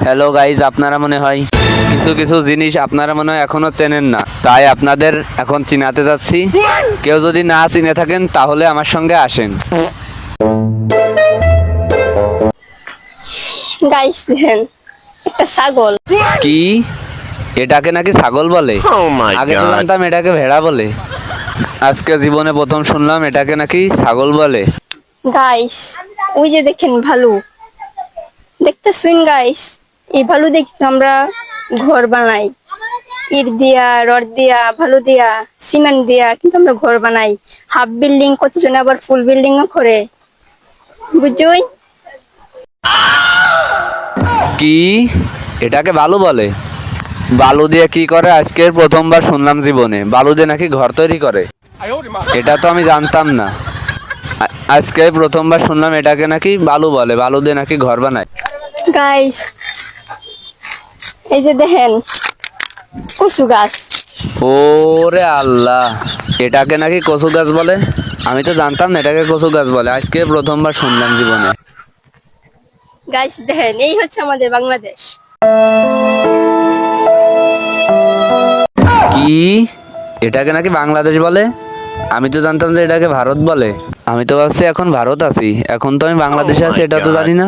Hello guys, আপনারা মনে হয় কিছু কিছু জিনিস আপনারা মনে হয় এখনো চেনেন না, তাই আপনাদের এখন চিনাতে যাচ্ছি। কেউ যদি না চিনে থাকেন তাহলে আমার সঙ্গে আসেন। গাইস দেখেন, একটা ছাগল। কি? এটাকে নাকি ছাগল বলে? আগে তো জানতাম এটাকে ভেড়া বলে। আজকে জীবনে প্রথম শুনলাম এটাকে নাকি ছাগল বলে। গাইস, ওই যে দেখেন ভালু, দেখতেছেন গাইস? এই ভালু দেখি তো আমরা ঘর বানাই, ইট দিয়া, রড দিয়া, ভালু দিয়া, সিমেন্ট দিয়া, কিন্তু আমরা ঘর বানাই। হাফ বিল্ডিং, কতজন আবার ফুল বিল্ডিং ও করে, বুঝুই। কি? এটাকে বালু বলে? বালু দিয়ে কি করে আজকের প্রথমবার শুনলাম জীবনে। বালু দিয়ে নাকি ঘর তৈরি করে? এটা তো আমি জানতাম না। আজকে প্রথমবার শুনলাম এটাকে নাকি বালু বলে, বালু দিয়ে নাকি ঘর বানায়। গাইস, এই যে দেখেন কচু গাছ। ওরে আল্লাহ, এটাকে নাকি কচু গাছ বলে? আমি তো জানতাম না এটাকে কচু গাছ বলে, আজকে প্রথমবার শুনলাম জীবনে। গাইস দেখেন, এই হচ্ছে আমাদের বাংলাদেশ। কি? এটাকে নাকি বাংলাদেশ বলে? আমি তো জানতাম যে এটাকে ভারত বলে। আমি তো ভাবছি এখন ভারত আছি, এখন তো আমি বাংলাদেশে আছি, এটা তো জানি না।